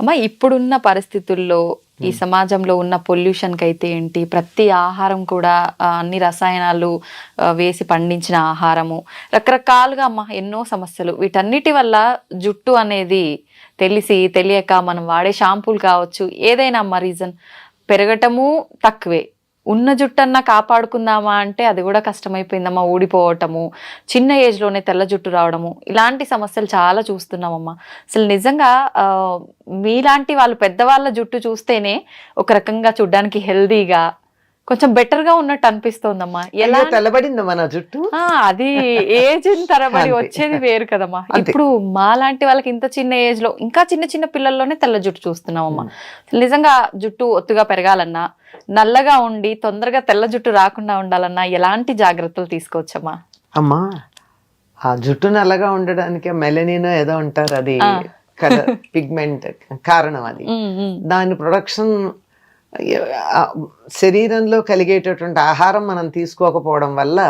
అమ్మ, ఇప్పుడున్న పరిస్థితుల్లో ఈ సమాజంలో ఉన్న పొల్యూషన్కి అయితే ఏంటి, ప్రతి ఆహారం కూడా అన్ని రసాయనాలు వేసి పండించిన ఆహారము, రకరకాలుగా అమ్మ ఎన్నో సమస్యలు. వీటన్నిటి వల్ల జుట్టు అనేది తెలియక మనం వాడే షాంపూలు కావచ్చు, ఏదైనా అమ్మ రీజన్ పెరగటము తక్కువే. ఉన్న జుట్టన్నా కాపాడుకుందామా అంటే అది కూడా కష్టమైపోయిందమ్మా. ఊడిపోవటము, చిన్న ఏజ్లోనే తెల్ల జుట్టు రావడము, ఇలాంటి సమస్యలు చాలా చూస్తున్నామమ్మా. అసలు నిజంగా మీలాంటి వాళ్ళు పెద్దవాళ్ళ జుట్టు చూస్తేనే ఒక రకంగా చూడ్డానికి హెల్దీగా కొంచెం బెటర్ గా ఉన్నట్టు అనిపిస్తోందమ్మా. ఎలా తెల్లబడిందమ్మా నా జుట్టు? అది ఏజ్ తరబడి వచ్చేది వేరు కదమ్మా. ఇప్పుడు మా లాంటి వాళ్ళకి ఇంత చిన్న ఏజ్ లో, ఇంకా చిన్న చిన్న పిల్లల్లోనే తెల్ల జుట్టు చూస్తున్నామమ్మా. నిజంగా జుట్టు ఒత్తుగా పెరగాలన్నా, నల్లగా ఉండి తొందరగా తెల్ల జుట్టు రాకుండా ఉండాలన్నా ఎలాంటి జాగ్రత్తలు తీసుకోవచ్చమ్మా? అమ్మా, ఆ జుట్టు నల్లగా ఉండడానికి మెలనిన్ ఏదో ఉంటారు, అది కలర్ పిగ్మెంట్ కారణం. అది దాని ప్రొడక్షన్ శరీరంలో కలిగేటటువంటి ఆహారం మనం తీసుకోకపోవడం వల్ల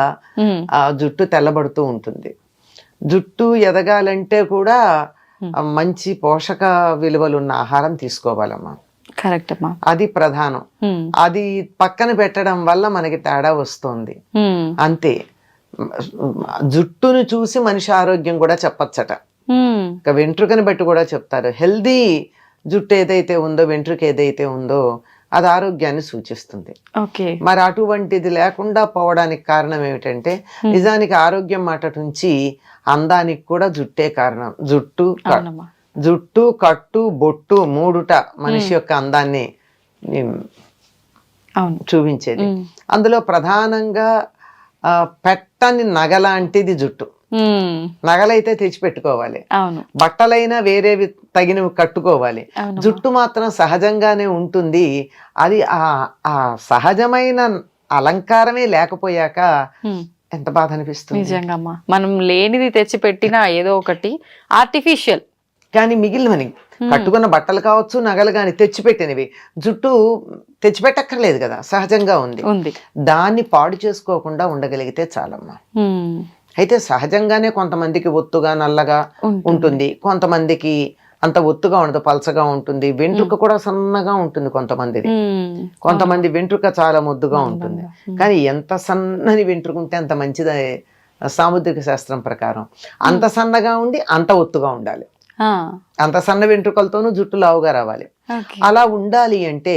ఆ జుట్టు తెల్లబడుతూ ఉంటుంది. జుట్టు ఎదగాలంటే కూడా మంచి పోషక విలువలు ఉన్న ఆహారం తీసుకోవాలమ్మా. కరెక్ట్ అమ్మా, అది ప్రధానం. అది పక్కన పెట్టడం వల్ల మనకి తేడా వస్తుంది అంతే. జుట్టును చూసి మనిషి ఆరోగ్యం కూడా చెప్పచ్చట. ఇక వెంట్రుకని బట్టి కూడా చెప్తారు. హెల్దీ జుట్టు ఏదైతే ఉందో, వెంట్రుక ఏదైతే ఉందో అది ఆరోగ్యాన్ని సూచిస్తుంది. మరి అటువంటిది లేకుండా పోవడానికి కారణం ఏమిటంటే, నిజానికి ఆరోగ్యం మాట నుంచి అందానికి కూడా జుట్టే కారణం. జుట్టు, కట్టు, బొట్టు మూడుట మనిషి యొక్క అందాన్ని చూపించేది. అందులో ప్రధానంగా పెట్టని నగలాంటిది జుట్టు. నగలైతే తెచ్చిపెట్టుకోవాలి, బట్టలైనా వేరేవి తగినవి కట్టుకోవాలి. జుట్టు మాత్రం సహజంగానే ఉంటుంది. అది ఆ సహజమైన అలంకారమే లేకపోయాక ఎంత బాధ అనిపిస్తుంది. నిజంగా మనం లేనిది తెచ్చి పెట్టినా ఏదో ఒకటి ఆర్టిఫిషియల్. కానీ మిగిలినవని కట్టుకున్న బట్టలు కావచ్చు, నగలు కానీ తెచ్చిపెట్టినవి, జుట్టు తెచ్చిపెట్టక్కర్లేదు కదా, సహజంగా ఉంది. దాన్ని పాడు చేసుకోకుండా ఉండగలిగితే చాలమ్మా. అయితే సహజంగానే కొంతమందికి ఒత్తుగా నల్లగా ఉంటుంది, కొంతమందికి అంత ఒత్తుగా ఉండదు, పలచగా ఉంటుంది. వెంట్రుక కూడా సన్నగా ఉంటుంది కొంతమంది వెంట్రుక చాలా ముద్దుగా ఉంటుంది. కానీ ఎంత సన్నని వెంట్రుక ఉంటే అంత మంచిది సాముద్రిక శాస్త్రం ప్రకారం. అంత సన్నగా ఉండి అంత ఒత్తుగా ఉండాలి. అంత సన్న వెంట్రుకలతోనూ జుట్టు లావుగా రావాలి. అలా ఉండాలి అంటే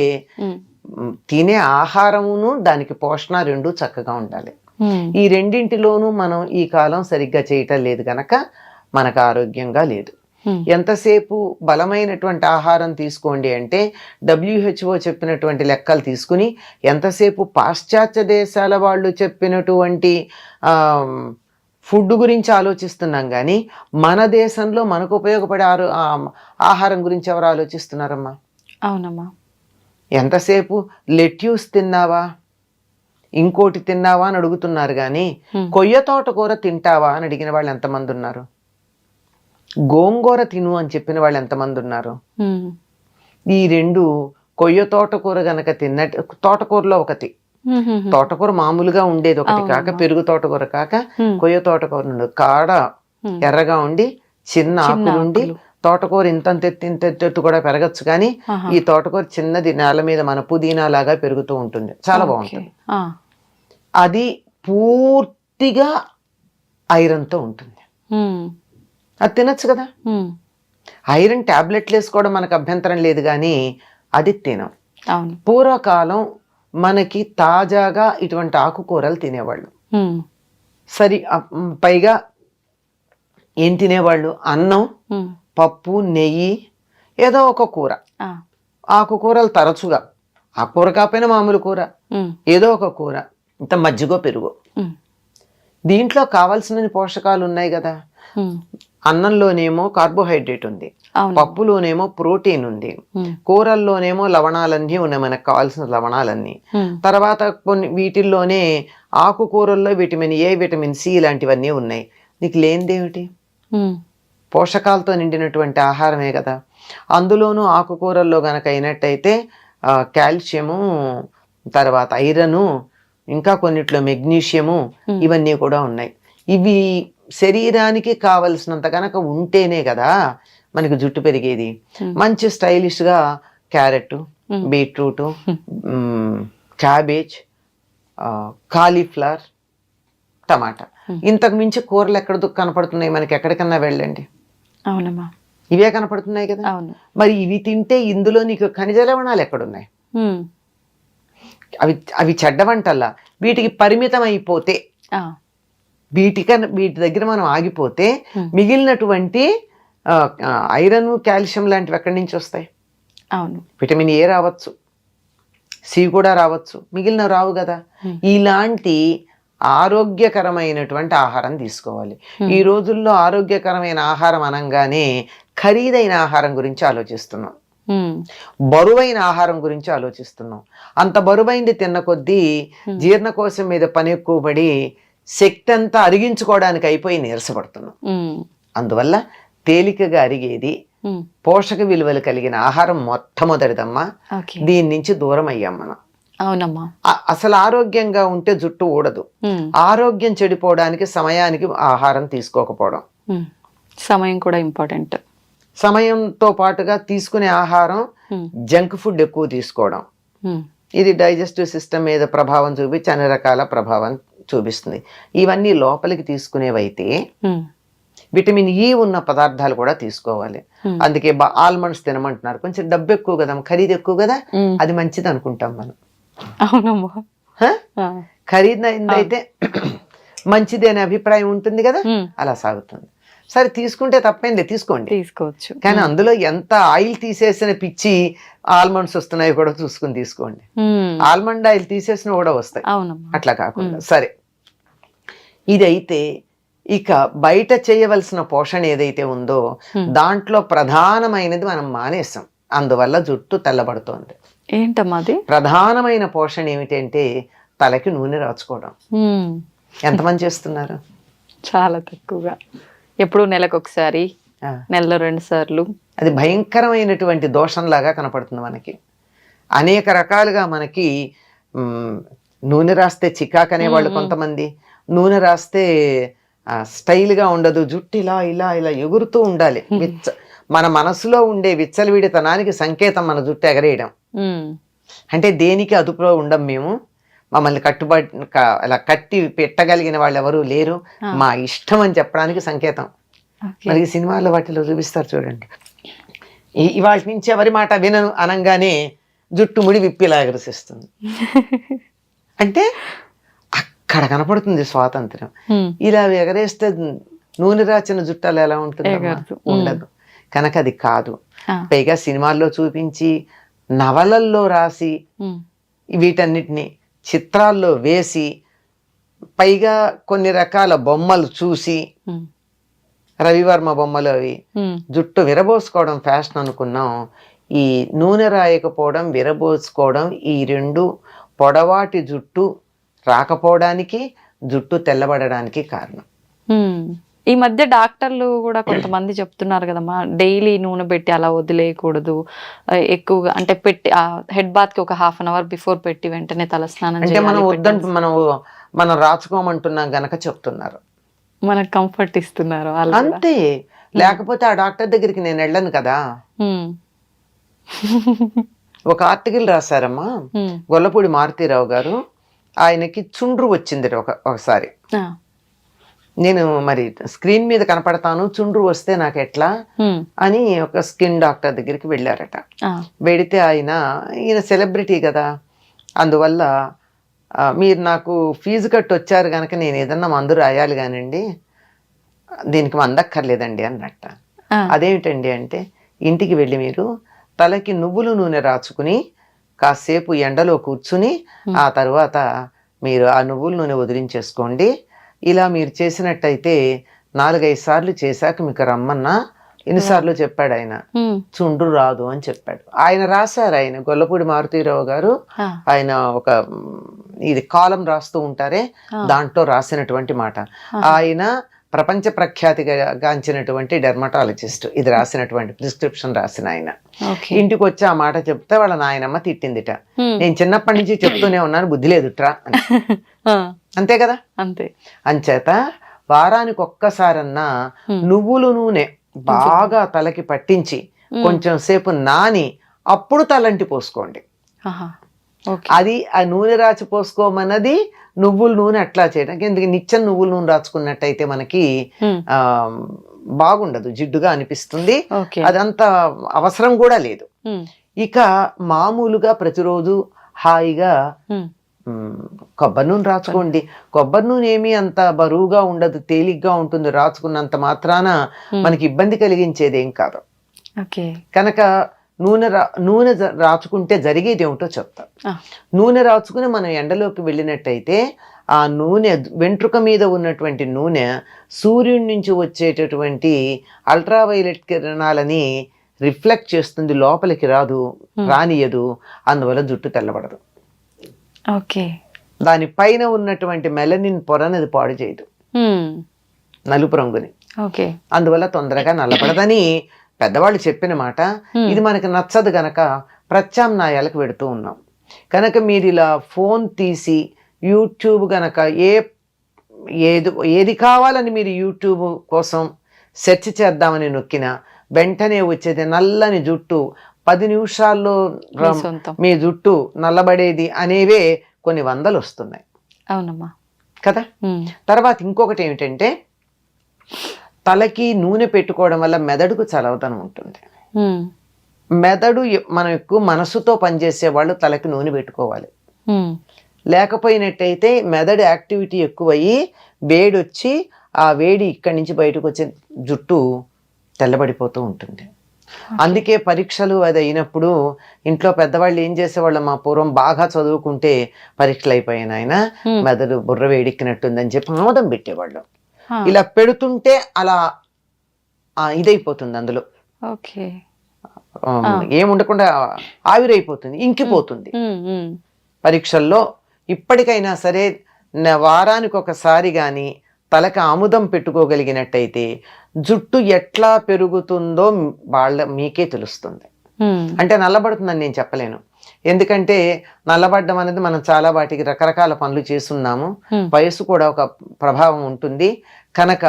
తినే ఆహారమును దానికి పోషణ రెండు చక్కగా ఉండాలి. ఈ రెండింటిలోనూ మనం ఈ కాలం సరిగ్గా చేయటం లేదు గనక మనకు ఆరోగ్యంగా లేదు. ఎంతసేపు బలమైనటువంటి ఆహారం తీసుకోండి అంటే WHO చెప్పినటువంటి లెక్కలు తీసుకుని, ఎంతసేపు పాశ్చాత్య దేశాల వాళ్ళు చెప్పినటువంటి ఫుడ్ గురించి ఆలోచిస్తున్నాం కానీ మన దేశంలో మనకు ఉపయోగపడే ఆహారం గురించి ఎవరు ఆలోచిస్తున్నారమ్మా? అవునమ్మా. ఎంతసేపు లెట్యూస్ తిన్నావా, ఇంకోటి తిన్నావా అని అడుగుతున్నారు కానీ కొయ్య తోటకూర తింటావా అని అడిగిన వాళ్ళు ఎంతమంది ఉన్నారు? గోంగూర తిను అని చెప్పిన వాళ్ళు ఎంతమంది ఉన్నారు? ఈ రెండు, కొయ్య తోటకూర గనక తిన్నట్టు, తోటకూరలో ఒకటి, తోటకూర మామూలుగా ఉండేది ఒకటి కాక, పెరుగు తోటకూర కాక కొయ్య తోటకూర ఉండదు. కాడ ఎర్రగా ఉండి చిన్న ఆకులుండి, తోటకూర ఇంతెత్తు కూడా పెరగచ్చు కానీ ఈ తోటకూర చిన్నది నేల మీద మన పుదీనా లాగా పెరుగుతూ ఉంటుంది, చాలా బాగుంటుంది. అది పూర్తిగా ఐరన్తో ఉంటుంది. అది తినచ్చు కదా. ఐరన్ టాబ్లెట్లు వేసుకోవడం మనకు అభ్యంతరం లేదు కానీ అది తినం. పూర్వకాలం మనకి తాజాగా ఇటువంటి ఆకుకూరలు తినేవాళ్ళు. సరి పైగా ఏం తినేవాళ్ళు? అన్నం, పప్పు, నెయ్యి, ఏదో ఒక కూర. ఆకుకూరలు తరచుగా, ఆ కూర కాకపోయినా మామూలు కూర, ఏదో ఒక కూర, ఇంత మజ్జిగో పెరుగు. దీంట్లో కావాల్సిన పోషకాలు ఉన్నాయి కదా. అన్నంలోనేమో కార్బోహైడ్రేట్ ఉంది, పప్పులోనేమో ప్రోటీన్ ఉంది, కూరల్లోనేమో లవణాలన్నీ ఉన్నాయి, మనకు కావాల్సిన లవణాలన్నీ. తర్వాత కొన్ని వీటిల్లోనే ఆకుకూరల్లో విటమిన్ ఏ, విటమిన్ సి ఇలాంటివన్నీ ఉన్నాయి. నీకు లేనిదేమిటి? పోషకాలతో నిండినటువంటి ఆహారమే కదా. అందులోనూ ఆకుకూరల్లో గనక అయినట్టయితే కాల్షియము, తర్వాత ఐరను, ఇంకా కొన్నిట్లో మెగ్నీషియము, ఇవన్నీ కూడా ఉన్నాయి. ఇవి శరీరానికి కావలసినంత కనుక ఉంటేనే కదా మనకి జుట్టు పెరిగేది. మంచి స్టైలిష్గా క్యారెట్, బీట్రూట్, క్యాబేజ్, కాలీఫ్లవర్, టమాటా, ఇంతకు మించి కూరలు ఎక్కడ కనపడుతున్నాయి మనకి? ఎక్కడికన్నా వెళ్ళండి, అవునమ్మా, ఇవే కనపడుతున్నాయి కదా. అవును. మరి ఇవి తింటే ఇందులో నీకు ఖనిజ లవణాలు ఎక్కడున్నాయి? అవి అవి చెడ్డ వంటల్లా. వీటికి పరిమితం అయిపోతే, వీటి దగ్గర మనం ఆగిపోతే మిగిలినటువంటి ఐరన్, కాల్షియం లాంటివి ఎక్కడి నుంచి వస్తాయి? అవును. విటమిన్ ఏ రావచ్చు, సి కూడా రావచ్చు, మిగిలినవి రావు కదా. ఇలాంటి ఆరోగ్యకరమైనటువంటి ఆహారం తీసుకోవాలి. ఈ రోజుల్లో ఆరోగ్యకరమైన ఆహారం అనగానే ఖరీదైన ఆహారం గురించి ఆలోచిస్తున్నాం, బరువైన ఆహారం గురించి ఆలోచిస్తున్నాం. అంత బరువైంది తిన్న కొద్దీ జీర్ణకోశం మీద పని ఎక్కువ పడి శక్తి అంతా అరిగించుకోవడానికి అయిపోయి నీరసపడుతున్నాం. అందువల్ల తేలికగా అరిగేది, పోషక విలువలు కలిగిన ఆహారం మొట్టమొదటిదమ్మా. దీని నుంచి దూరం అయ్యాం మనం. అవునమ్మా. అసలు ఆరోగ్యంగా ఉంటే జుట్టు ఊడదు. ఆరోగ్యం చెడిపోవడానికి సమయానికి ఆహారం తీసుకోకపోవడం, సమయం కూడా ఇంపార్టెంట్. సమయంతో పాటుగా తీసుకునే ఆహారం జంక్ ఫుడ్ ఎక్కువ తీసుకోవడం, ఇది డైజెస్టివ్ సిస్టమ్ మీద ప్రభావం చూపించి అన్ని రకాల ప్రభావం చూపిస్తుంది. ఇవన్నీ లోపలికి తీసుకునేవైతే విటమిన్ ఈ ఉన్న పదార్థాలు కూడా తీసుకోవాలి. అందుకే ఆల్మండ్స్ తినమంటున్నారు. కొంచెం డబ్బు ఎక్కువ కదా, ఖరీదు ఎక్కువ కదా, అది మంచిది అనుకుంటాం మనం. అవునమ్మా. ఖరీదైతే మంచిది అనే అభిప్రాయం ఉంటుంది కదా, అలా సాగుతుంది. సరే, తీసుకుంటే తప్పేంది, తీసుకోండి, తీసుకోవచ్చు. కానీ అందులో ఎంత ఆయిల్ తీసేసిన పిచ్చి ఆల్మండ్స్ వస్తున్నాయి కూడా చూసుకుని తీసుకోండి. ఆల్మండ్ ఆయిల్ తీసేసిన కూడా వస్తాయి, అట్లా కాకుండా. సరే, ఇదైతే ఇక బయట చేయవలసిన పోషణ ఏదైతే ఉందో దాంట్లో ప్రధానమైనది మనం మానేసాం. అందువల్ల జుట్టు తెల్లబడుతోంది. ఏంటమ్మా అది? ప్రధానమైన పోషణ ఏమిటంటే తలకి నూనె రాచుకోవడం. ఎంతమంది చేస్తున్నారు? చాలా తక్కువగా. ఎప్పుడు నెలకు ఒకసారి, నెలలో 2 సార్లు. అది భయంకరమైనటువంటి దోషంలాగా కనపడుతుంది మనకి. అనేక రకాలుగా మనకి నూనె రాస్తే చికాక్ అనేవాళ్ళు కొంతమంది, నూనె రాస్తే స్టైల్గా ఉండదు, జుట్టు ఇలా ఇలా ఇలా ఎగురుతూ ఉండాలి. మన మనసులో ఉండే విచ్చలవిడితనానికి సంకేతం మన జుట్టు ఎగరేయడం. అంటే దేనికి అదుపులో ఉండం మేము, మమ్మల్ని అలా కట్టి పెట్టగలిగిన వాళ్ళు ఎవరు లేరు, మా ఇష్టం అని చెప్పడానికి సంకేతం. మనకి సినిమాల్లో వాటిలో చూపిస్తారు చూడండి, ఇవాళ నుంచి ఎవరి మాట వినను అనగానే జుట్టు ముడి విప్పిలా ఎగరసిస్తుంది. అంటే అక్కడ కనపడుతుంది స్వాతంత్ర్యం. ఇలా ఎగరేస్తే నూనె రాచిన జుట్టాలు ఎలా ఉంటుంది? ఉండదు. కనుక అది కాదు. పైగా సినిమాల్లో చూపించి, నవలల్లో రాసి, వీటన్నిటిని చిత్రాల్లో వేసి, పైగా కొన్ని రకాల బొమ్మలు చూసి, రవివర్మ బొమ్మలు అవి, జుట్టు విరబోసుకోవడం ఫ్యాషన్ అనుకున్నాం. ఈ నూనె రాయకపోవడం, విరబోసుకోవడం, ఈ రెండు పొడవాటి జుట్టు రాకపోవడానికి, జుట్టు తెల్లబడడానికి కారణం. ఈ మధ్య డాక్టర్లు కూడా కొంతమంది చెప్తున్నారు కదమ్మా, డైలీ నూనె పెట్టి అలా వదిలేయకూడదు, ఎక్కువగా అంటే పెట్టి హెడ్ బాత్ కి ఒక 1/2 అవర్ బిఫోర్ పెట్టి వెంటనే తలస్నానం అంటే మనం వద్దంటే మనం రాచుకోమంటున్నాం గనక చెప్తున్నారు, మనకు కంఫర్ట్ ఇస్తున్నారు అంతే. లేకపోతే ఆ డాక్టర్ దగ్గరికి నేను వెళ్ళను కదా. ఒక ఆర్టికల్ రాశారమ్మా గొల్లపూడి మారుతీరావు గారు, ఆయనకి చుండ్రు వచ్చింది ఒకసారి. నేను మరి స్క్రీన్ మీద కనపడతాను, చుండ్రు వస్తే నాకు ఎట్లా అని ఒక స్కిన్ డాక్టర్ దగ్గరికి వెళ్ళారట. వెడితే ఈయన సెలబ్రిటీ కదా, అందువల్ల మీరు నాకు ఫీజు కట్టి వచ్చారు కనుక నేను ఏదన్నా మందు రాయాలి కానండి, దీనికి మందక్కర్లేదండి అన్నట్ట. అదేమిటండి అంటే, ఇంటికి వెళ్ళి మీరు తలకి నువ్వుల నూనె రాచుకుని కాసేపు ఎండలో కూర్చుని ఆ తర్వాత మీరు ఆ నువ్వుల నూనె వదిలించేసుకోండి. ఇలా మీరు చేసినట్టయితే 4-5 సార్లు చేశాక మీకు రమ్మన్నా, ఎన్నిసార్లు చెప్పాడు ఆయన, చుండ్రు రాదు అని చెప్పాడు. ఆయన రాశారు, ఆయన గొల్లపూడి మారుతీరావు గారు, ఆయన ఒక ఇది కాలం రాస్తూ ఉంటారే, దాంట్లో రాసినటువంటి మాట. ఆయన ప్రపంచ ప్రఖ్యాతిగాంచినటువంటి డెర్మటాలజిస్ట్, ఇది రాసినటువంటి ప్రిస్క్రిప్షన్ రాసిన ఆయన. ఇంటికి వచ్చి ఆ మాట చెప్తే వాళ్ళ నాయనమ్మ తిట్టిందిట, నేను చిన్నప్పటి నుంచి చెప్తూనే ఉన్నాను, బుద్ధి లేదుట్రా అని. అంతే కదా. అంతే. అంచేత వారానికి ఒక్కసారన్నా నువ్వుల నూనె బాగా తలకి పట్టించి కొంచెం సేపు నాని అప్పుడు తలంటి పోసుకోండి. అది ఆ నూనె రాచి పోసుకోమన్నది నువ్వుల నూనె అట్లా చేయడానికి. ఎందుకు నిత్యం నువ్వుల నూనె రాచుకున్నట్టయితే మనకి బాగుండదు, జిడ్డుగా అనిపిస్తుంది, అదంత అవసరం కూడా లేదు. ఇక మామూలుగా ప్రతిరోజు హాయిగా కొబ్బరి నూనె రాచుకోండి. కొబ్బరి నూనె ఏమీ అంత బరువుగా ఉండదు, తేలిగ్గా ఉంటుంది. రాచుకున్నంత మాత్రాన మనకి ఇబ్బంది కలిగించేది ఏం కాదు. కనుక నూనె రాచుకుంటే జరిగేది ఏమిటో చెప్తా. నూనె రాచుకుని మనం ఎండలోకి వెళ్ళినట్టయితే ఆ నూనె వెంట్రుక మీద ఉన్నటువంటి నూనె సూర్యుడి నుంచి వచ్చేటటువంటి అల్ట్రావైలెట్ కిరణాలని రిఫ్లెక్ట్ చేస్తుంది, లోపలికి రానియదు. అందువల్ల జుట్టు తెల్లబడదు. దాని పైన ఉన్నటువంటి మెలనిన్ పొరని పాడు చేయదు, నలుపు రంగుని. అందువల్ల తొందరగా నల్లబడదని పెద్దవాళ్ళు చెప్పిన మాట. ఇది మనకు నచ్చదు గనక ప్రత్యామ్నాయాలకు పెడుతూ ఉన్నాం. కనుక మీరు ఇలా ఫోన్ తీసి యూట్యూబ్ గనక ఏది కావాలని మీరు యూట్యూబ్ కోసం సెర్చ్ చేద్దామని నొక్కిన వెంటనే వచ్చేది నల్లని జుట్టు, 10 నిమిషాల్లో మీ జుట్టు నల్లబడేది అనేవే కొన్ని వందలు వస్తున్నాయి. అవునమ్మా కదా. తర్వాత ఇంకొకటి ఏమిటంటే, తలకి నూనె పెట్టుకోవడం వల్ల మెదడుకు చలవదనం ఉంటుంది. మెదడు మనం ఎక్కువ మనసుతో పనిచేసే వాళ్ళు తలకి నూనె పెట్టుకోవాలి. లేకపోయినట్టయితే మెదడు యాక్టివిటీ ఎక్కువయ్యి వేడి వచ్చి ఆ వేడి ఇక్కడి నుంచి బయటకు వచ్చే జుట్టు తెల్లబడిపోతూ ఉంటుంది. అందుకే పరీక్షలు అది అయినప్పుడు ఇంట్లో పెద్దవాళ్ళు ఏం చేసేవాళ్ళు, మా పూర్వం బాగా చదువుకుంటే పరీక్షలు అయిపోయాను ఆయన మెదడు బుర్ర వేడెక్కినట్టుందని చెప్పి ఆమోదం పెట్టేవాళ్ళు. ఇలా పెడుతుంటే అలా ఇదైపోతుంది, అందులో ఏముండకుండా ఆవిరైపోతుంది, ఇంకిపోతుంది. పరీక్షల్లో ఇప్పటికైనా సరే వారానికి ఒకసారి కానీ తలకి ఆముదం పెట్టుకోగలిగినట్టయితే జుట్టు ఎట్లా పెరుగుతుందో మీకే తెలుస్తుంది. అంటే నల్లబడుతుందని నేను చెప్పలేను, ఎందుకంటే నల్లబడ్డం అనేది మనం చాలా వాటికి రకరకాల పనులు చేస్తున్నాము, వయసు కూడా ఒక ప్రభావం ఉంటుంది. కనుక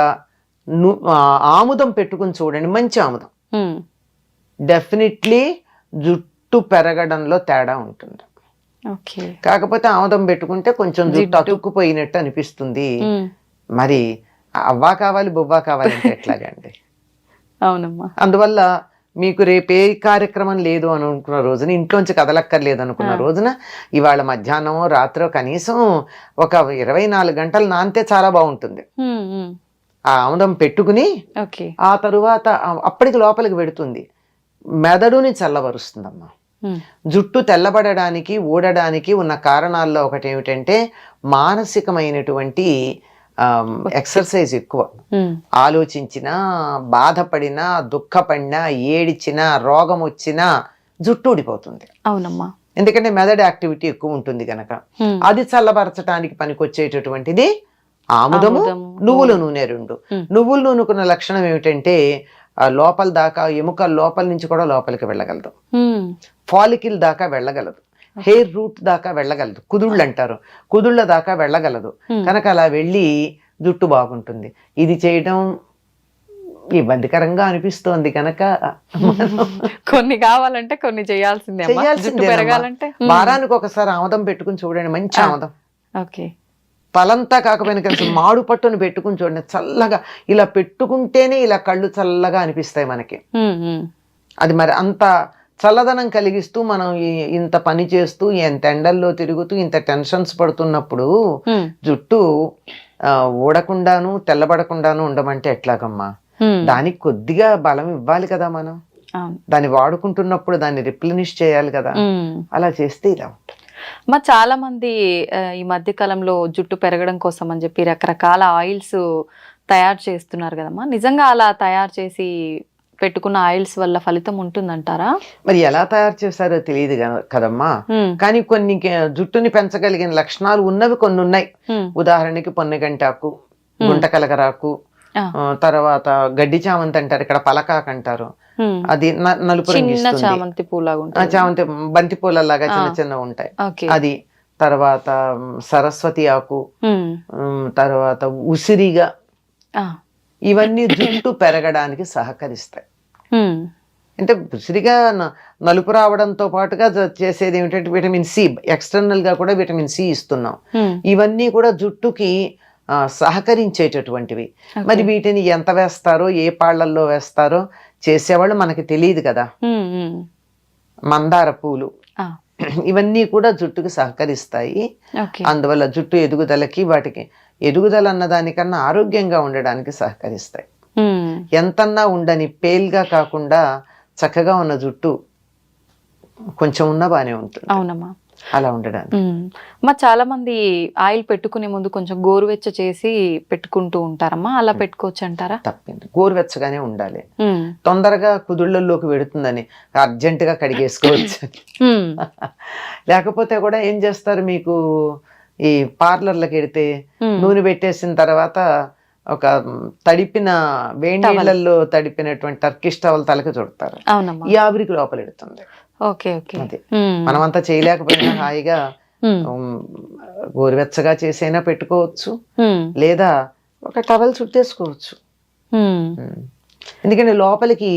ఆముదం పెట్టుకుని చూడండి, మంచి ఆముదం, డెఫినెట్లీ జుట్టు పెరగడంలో తేడా ఉంటుంది. కాకపోతే ఆముదం పెట్టుకుంటే కొంచెం జుట్టు అతుక్కుపోయినట్టు అనిపిస్తుంది. మరి అవ్వా కావాలి బొవ్వా కావాలంటే ఎట్లాగండి. అవునమ్మా. అందువల్ల మీకు రేపు ఏ కార్యక్రమం లేదు అని అనుకున్న రోజున, ఇంట్లోంచి కదలక్కర్లేదు అనుకున్న రోజున, ఇవాళ మధ్యాహ్నం రాత్రి కనీసం ఒక 24 గంటలు నానితే చాలా బాగుంటుంది. ఆ ఆముదం పెట్టుకుని ఆ తరువాత అప్పటికి లోపలికి పెడుతుంది, మెదడుని చల్లబరుస్తుందమ్మా. జుట్టు తెల్లబడడానికి ఊడడానికి ఉన్న కారణాల్లో ఒకటి ఏమిటంటే మానసికమైనటువంటి ఎక్సర్సైజ్ ఎక్కువ. ఆలోచించినా, బాధపడినా, దుఃఖపడినా, ఏడిచినా, రోగం వచ్చినా జుట్టు ఊడిపోతుంది. అవునమ్మా. ఎందుకంటే మెదడు యాక్టివిటీ ఎక్కువ ఉంటుంది కనుక. అది చల్లబరచడానికి పనికొచ్చేటటువంటిది ఆముదము, నువ్వుల నూనె. నువ్వుల నూనెకున్న లక్షణం ఏమిటంటే లోపల దాకా, ఎముకల లోపల నుంచి కూడా లోపలికి వెళ్ళగలదు, ఫాలికిల్ దాకా వెళ్ళగలదు, హెయిర్ రూట్ దాకా వెళ్ళగలదు, కుదుళ్ళు అంటారు, కుదుళ్ళ దాకా వెళ్ళగలదు. కనుక అలా వెళ్ళి జుట్టు బాగుంటుంది. ఇది చేయడం ఇబ్బందికరంగా అనిపిస్తోంది కనుక కొన్ని కావాలంటే కొన్ని చేయాల్సిందే. వారానికి ఒకసారి ఆముదం పెట్టుకుని చూడండి, మంచి ఆముదం. తలంతా కాకపోయినా కలిసి మాడు పట్టును పెట్టుకుని చూడండి, చల్లగా. ఇలా పెట్టుకుంటేనే ఇలా కళ్ళు చల్లగా అనిపిస్తాయి మనకి. అది మరి అంత చల్లదనం కలిగిస్తూ మనం ఇంత పని చేస్తూ, ఎంత ఎండల్లో తిరుగుతూ, ఇంత టెన్షన్స్ పడుతున్నప్పుడు జుట్టు ఊడకుండాను తెల్లబడకుండాను ఉండమంటే ఎట్లాగమ్మా? దానికి కొద్దిగా బలం ఇవ్వాలి కదా మనం. దాన్ని వాడుకుంటున్నప్పుడు దాన్ని రిప్లెనిష్ చేయాలి కదా. అలా చేస్తే ఇలా ఉంటుంది. చాలా మంది ఈ మధ్య కాలంలో జుట్టు పెరగడం కోసం అని చెప్పి రకరకాల ఆయిల్స్ తయారు చేస్తున్నారు కదమ్మా. నిజంగా అలా తయారు చేసి పెట్టుకున్న ఆయిల్స్ వల్ల ఫలితం ఉంటుందంటారా? మరి ఎలా తయారు చేస్తారో తెలియదు కదమ్మా. కానీ కొన్ని జుట్టుని పెంచగలిగిన లక్షణాలు ఉన్నవి కొన్ని ఉన్నాయి. ఉదాహరణకి పొన్నగంటాకు, గుంటకలగరాకు, తర్వాత గడ్డి చామంతి అంటారు, ఇక్కడ పలకాకు అంటారు, అది నలుపు రంగు ఇస్తుంది. చామంతి బంతి పూలలాగా చిన్న చిన్న ఉంటాయి అది. తర్వాత సరస్వతి ఆకు, తర్వాత ఉసిరిగా ఇవన్నీ జుట్టు పెరగడానికి సహకరిస్తాయి. ఉమ్, అంటే విసిరిగా నలుపు రావడంతో పాటుగా చేసేది ఏమిటంటే విటమిన్ సి, ఎక్స్టర్నల్ గా కూడా విటమిన్ సి ఇస్తున్నాం. ఉమ్, ఇవన్నీ కూడా జుట్టుకి సహకరించేటటువంటివి. మరి వీటిని ఎంత వేస్తారో, ఏ పాళ్లల్లో వేస్తారో చేసేవాళ్ళు మనకి తెలియదు కదా. ఉమ్, ఉమ్. మందార పూలు ఆ, ఇవన్నీ కూడా జుట్టుకి సహకరిస్తాయి. ఓకే. అందువల్ల జుట్టు ఎదుగుదలకి, వాటికి ఎదుగుదల అన్న దానికన్నా ఆరోగ్యంగా ఉండడానికి సహకరిస్తాయి. ఉమ్, ఎంతన్నా ఉండని పేల్గా కాకుండా చక్కగా ఉన్న జుట్టు కొంచెం ఉన్నా బానే ఉంటుంది అవునమ్మా. అలా ఉండడానికి. అమ్మా చాలా మంది ఆయిల్ పెట్టుకునే ముందు కొంచెం గోరువెచ్చ చేసి పెట్టుకుంటూ ఉంటారమ్మా, అలా పెట్టుకోవచ్చు అంటారా? తప్పింది, గోరువెచ్చగానే ఉండాలి. ఉమ్, తొందరగా కుదుళ్ళల్లోకి వెడుతుందని అర్జెంటుగా కడిగేసుకోవచ్చు. ఉమ్, లేకపోతే కూడా ఏం చేస్తారు, మీకు ఈ పార్లర్లకు వెడితే ఉమ్. నూనె పెట్టేసిన తర్వాత ఒక తడిపిన వేడి నీళ్ళల్లో తడిపినటువంటి టర్కిష్ టవల్ తలకి చుడతారు. అవునమ్మా. ఈ ఆవిరికి లోపల ఎడుతుంది. Okay okay. అదే మనమంతా చేయలేకపోయినా హాయిగా గోరువెచ్చగా చేసైనా పెట్టుకోవచ్చు, లేదా ఒక టవల్ చుట్టేసుకోవచ్చు. ఎందుకంటే లోపలికి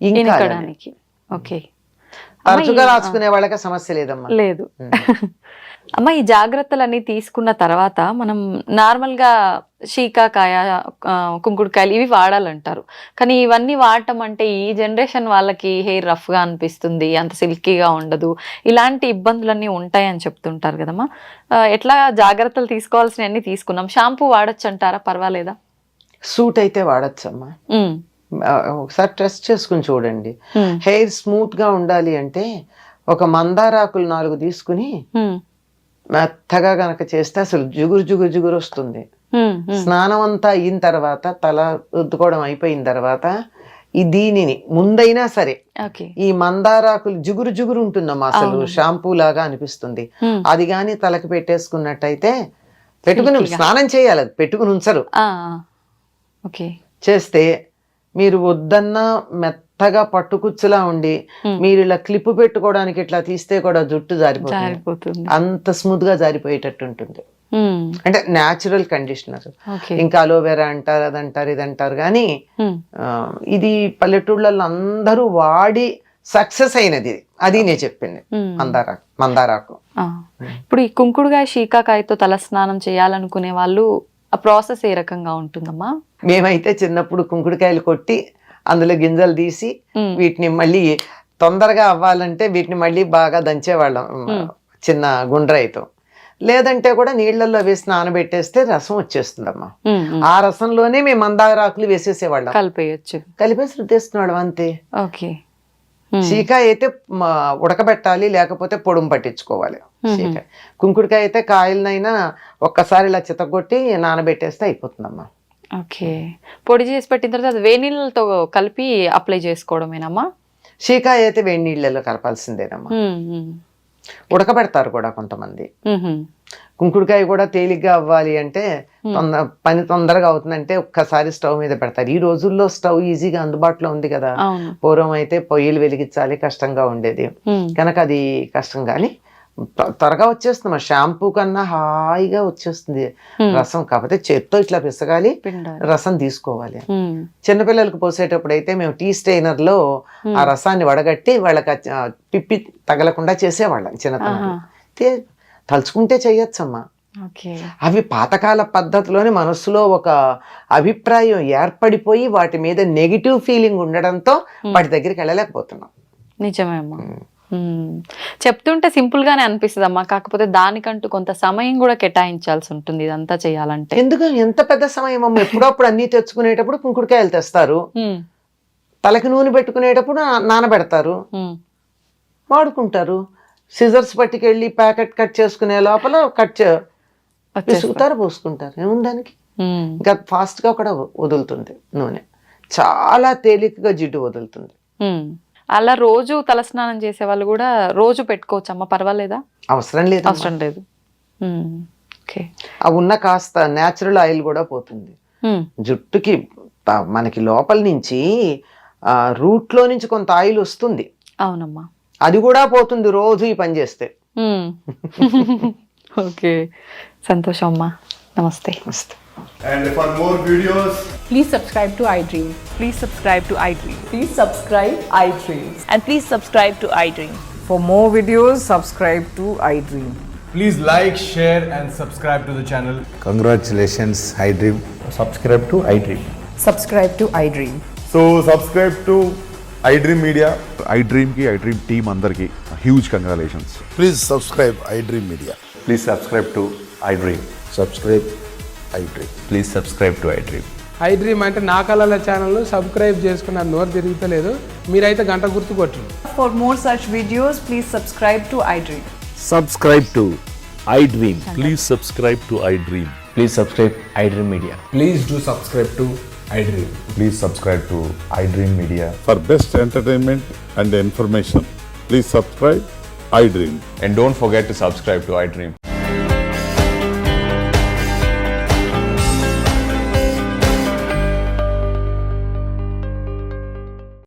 ఇనకడానికి. ఓకే. తరచుగా రాసుకునే వాళ్ళకి సమస్య లేదమ్మా. లేదు. అమ్మ ఈ జాగ్రత్తలన్నీ తీసుకున్న తర్వాత మనం నార్మల్గా శీకాకాయ, కుంకుడుకాయలు ఇవి వాడాలంటారు. కానీ ఇవన్నీ వాడటం అంటే ఈ జనరేషన్ వాళ్ళకి హెయిర్ రఫ్గా అనిపిస్తుంది, అంత సిల్కీగా ఉండదు, ఇలాంటి ఇబ్బందులన్నీ ఉంటాయని చెప్తుంటారు కదమ్మా. ఎట్లా జాగ్రత్తలు తీసుకోవాల్సినవన్నీ తీసుకున్నాం. షాంపూ వాడచ్చు అంటారా, పర్వాలేదా? సూట్ అయితే వాడచ్చమ్మా. ఒకసారి టెస్ట్ చేసుకుని చూడండి. హెయిర్ స్మూత్ గా ఉండాలి అంటే ఒక మందారాకులు 4 తీసుకుని మెత్తగా గనక చేస్తే అసలు జిగురు జిగురు జిగురు వస్తుంది. స్నానం అంతా అయిన తర్వాత, తల రుద్దుకోవడం అయిపోయిన తర్వాత దీనిని ముందైనా సరే ఈ మందారాకులు జిగురు జిగురు ఉంటుందమ్మా, అసలు షాంపూ లాగా అనిపిస్తుంది. అది గాని తలకి పెట్టేసుకున్నట్టయితే, పెట్టుకుని స్నానం చేయాలి, అది పెట్టుకుని ఉంచరు. చేస్తే మీరు వద్దన్నా మెత్తగా పట్టుకుచ్చులా ఉండి మీరు ఇలా క్లిప్ పెట్టుకోవడానికి ఇట్లా తీస్తే కూడా జుట్టు జారిపోతుంది. అంత స్మూత్ గా జారిపోయేటట్టు ఉంటుంది. అంటే న్యాచురల్ కండిషనర్. ఇంకా అలోవెరా అంటారు, అదంటారు, ఇదంటారు. కానీ ఇది పల్లెటూళ్ళలో అందరూ వాడి సక్సెస్ అయినది. అది నేను చెప్పింది మందారాకు. ఇప్పుడు ఈ కుంకుడుకాయ, శీకాకాయతో తల స్నానం చేయాలనుకునే వాళ్ళు ఆ ప్రాసెస్ ఏ రకంగా ఉంటుందమ్మా? మేమైతే చిన్నప్పుడు కుంకుడుకాయలు కొట్టి అందులో గింజలు తీసి వీటిని మళ్ళీ తొందరగా అవ్వాలంటే వీటిని మళ్ళీ బాగా దంచేవాళ్ళం చిన్న గుండ్రాయితో. లేదంటే కూడా నీళ్లలో వేసి నానబెట్టేస్తే రసం వచ్చేస్తుందమ్మా. ఆ రసంలోనే మేము మందారాకులు వేసేసేవాళ్ళం. కలిపేసి రుద్దేస్తున్నాడు అంతే. శీకాయ అయితే ఉడకబెట్టాలి, లేకపోతే పొడుము పట్టించుకోవాలి. శీకాయ, కుంకుడుకాయ అయితే కాయలనైనా ఒక్కసారి ఇలా చితగొట్టి నానబెట్టేస్తే అయిపోతుందమ్మా. ఓకే. పొడి చేసి పెట్టిన తర్వాత అది వేడి నీళ్ళతో కలిపి అప్లై చేసుకోవడమేనమ్మా? శీకాయ అయితే వేడి నీళ్ళలో కలపాల్సిందేనమ్మా. ఉడకబెడతారు కూడా కొంతమంది. కుంకుడుకాయ కూడా తేలిగ్గా అవ్వాలి అంటే, పని తొందరగా అవుతుందంటే ఒక్కసారి స్టవ్ మీద పెడతారు. ఈ రోజుల్లో స్టవ్ ఈజీగా అందుబాటులో ఉంది కదా. పూర్వం అయితే పొయ్యిలు వెలిగించాలి, కష్టంగా ఉండేది కనుక అది కష్టం. కానీ త్వరగా వచ్చేస్తుంది. షాంపూ కన్నా హాయిగా వచ్చేస్తుంది రసం. కాకపోతే చేత్తో ఇట్లా పిసగాలి, రసం తీసుకోవాలి. చిన్నపిల్లలకు పోసేటప్పుడు అయితే మేము టీ స్టెయినర్ లో ఆ రసాన్ని వడగట్టి వాళ్ళకి పిప్పి తగలకుండా చేసేవాళ్ళం చిన్నతనంలో. తలుచుకుంటే చెయ్యొచ్చమ్మా. అవి పాతకాల పద్ధతిలోనే మనస్సులో ఒక అభిప్రాయం ఏర్పడిపోయి వాటి మీద నెగిటివ్ ఫీలింగ్ ఉండడంతో వాటి దగ్గరికి వెళ్ళలేకపోతున్నాం. నిజమే అమ్మా. చెప్తుంటే సింపుల్ గానే అనిపిస్తుంది అమ్మా, కాకపోతే దానికంటూ కొంత సమయం కూడా కేటాయించాల్సి ఉంటుంది ఇదంతా చేయాలంటే. ఎందుకంటే ఎంత పెద్ద సమయం అమ్మ. ఎప్పుడప్పుడు అన్ని తెచ్చుకునేటప్పుడు కుంకుడుకాయలు తెస్తారు, తలకి నూనె పెట్టుకునేటప్పుడు నానబెడతారు, వాడుకుంటారు. సిజర్స్ పట్టుకెళ్ళి ప్యాకెట్ కట్ చేసుకునే లోపల విసుగుతారు, పోసుకుంటారు. ఏముందానికి ఇంకా ఫాస్ట్ గా కూడా వదులుతుంది నూనె, చాలా తేలికగా జిడ్డు వదులుతుంది. అలా రోజు తలస్నానం చేసే వాళ్ళు కూడా రోజు పెట్టుకోవచ్చు అమ్మ, పర్వాలేదా? అవసరం లేదు. ఆ ఉన్న కాస్త న్యాచురల్ ఆయిల్ కూడా పోతుంది జుట్టుకి. మనకి లోపల నుంచి రూట్ లో నుంచి కొంత ఆయిల్ వస్తుంది. అవునమ్మా, అది కూడా పోతుంది రోజు ఈ పని చేస్తే. ఓకే, సంతోషం అమ్మా. నమస్తే. And for more videos, Please subscribe to iDream. Please subscribe to iDream. Please subscribe iDream. And please subscribe to iDream. For more videos, subscribe to iDream. Please like, share and subscribe to the channel. Congratulations, iDream. subscribe to iDream. Subscribe to iDream. So subscribe to iDream Media. iDream ki iDream team అందరికి huge congratulations. Please subscribe iDream Media. Please subscribe to iDream. Subscribe iDream. Please subscribe to iDream. iDream అంటే నా కళల channel subscribe చేసుకున్న నోరు తిరుగుతలేదు, మీరైతే గంట గుర్తు కొట్టండి. For more such videos, please subscribe to iDream. Subscribe to iDream. Please subscribe to iDream. Please subscribe iDream Media. Please do subscribe to iDream. Please subscribe to iDream Media. For best entertainment and information, please subscribe iDream. And don't forget to subscribe to iDream.